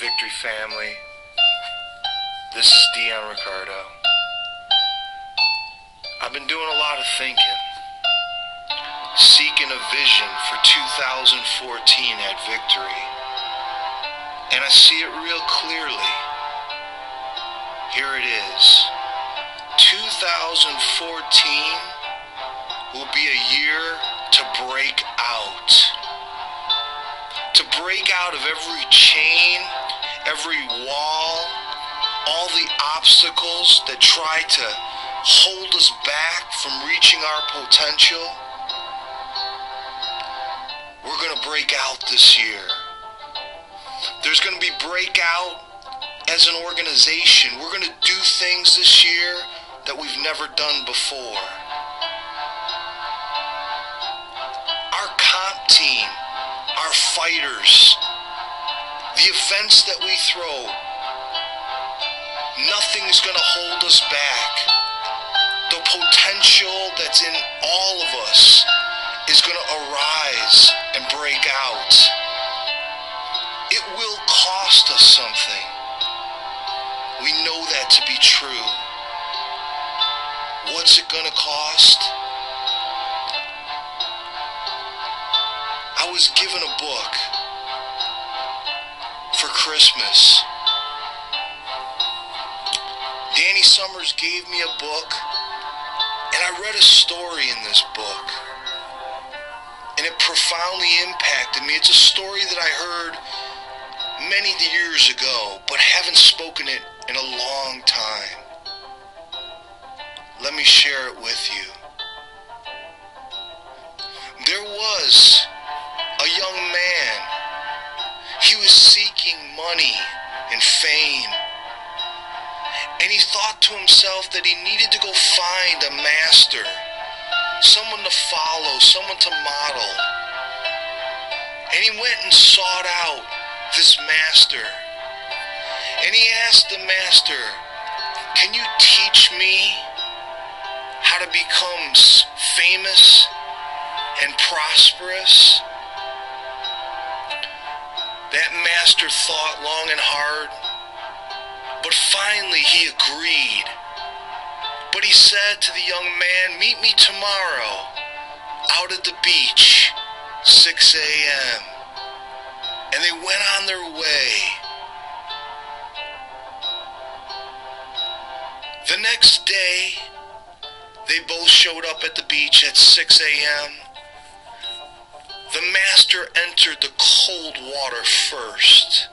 Victory family. This is Dion Riccardo. I've been doing a lot of thinking, seeking a vision for 2014 at Victory, and I see it real clearly. Here it is. 2014 will be a year to break out. To break out of every chain, every wall, all the obstacles that try to hold us back from reaching our potential. We're going to break out this year. There's going to be breakout as an organization. We're going to do things this year that we've never done before. Our comp team, our fighters, the events that we throw, nothing's going to hold us back. The potential that's in all of us is going to arise and break out. It will cost us something. We know that to be true. What's it going to cost? I was given a book for Christmas. Danny Summers gave me a book, and I read a story in this book, and it profoundly impacted me. It's a story that I heard many years ago, but haven't spoken it in a long time. Let me share it with you. There was a young man. He was seeking money and fame. And he thought to himself that he needed to go find a master, someone to follow, someone to model. And he went and sought out this master. And he asked the master, "Can you teach me how to become famous and prosperous?" That master thought long and hard, but finally he agreed. But he said to the young man, "Meet me tomorrow out at the beach, 6 a.m. And they went on their way. The next day, they both showed up at the beach at 6 a.m. The master entered the cold water first.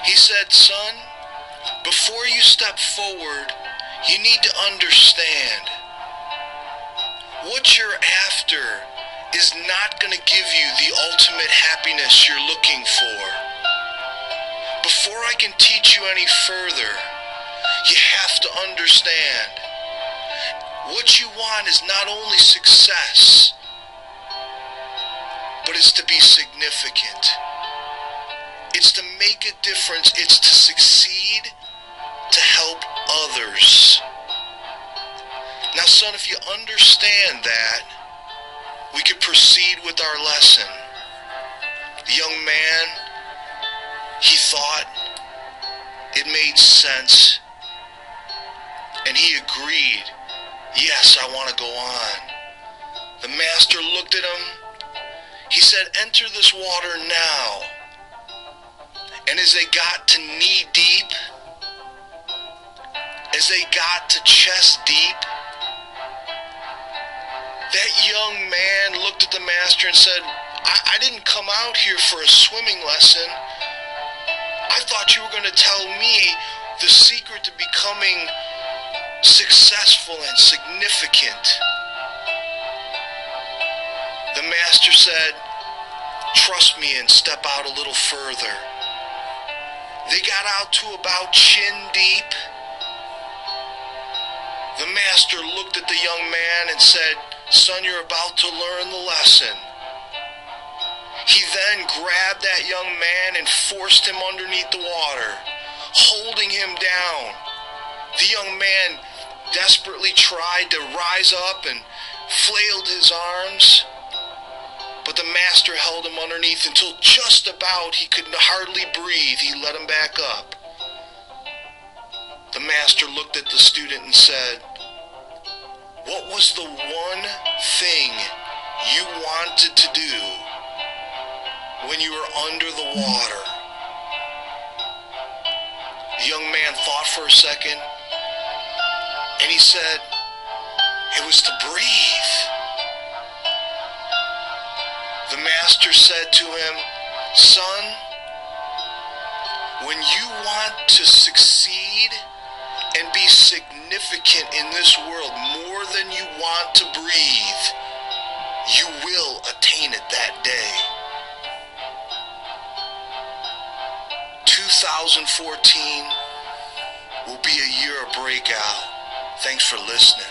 He said, "Son, before you step forward, you need to understand what you're after is not going to give you the ultimate happiness you're looking for. Before I can teach you any further, you have to understand what you want is not only success, but it's to be significant. It's to make a difference. It's to succeed, to help others." Now, son, if you understand that, we could proceed with our lesson. The young man, he thought it made sense, and he agreed, "Yes, I want to go on." The master looked at him. He said, "Enter this water now." And as they got to knee deep, as they got to chest deep, that young man looked at the master and said, I didn't come out here for a swimming lesson. I thought you were going to tell me the secret to becoming successful and significant." The master said, "Trust me and step out a little further." They got out to about chin deep. The master looked at the young man and said, "Son, you're about to learn the lesson." He then grabbed that young man and forced him underneath the water, holding him down. The young man desperately tried to rise up and flailed his arms, But the master held him underneath until just about he could hardly breathe. He let him back up. The master looked at the student and said, "What was the one thing you wanted to do when you were under the water?" The young man thought for a second, and he said, "It was to breathe." The master said to him, "Son, when you want to succeed and be significant in this world more than you want to breathe, you will attain it that day." 2014 will be a year of breakout. Thanks for listening.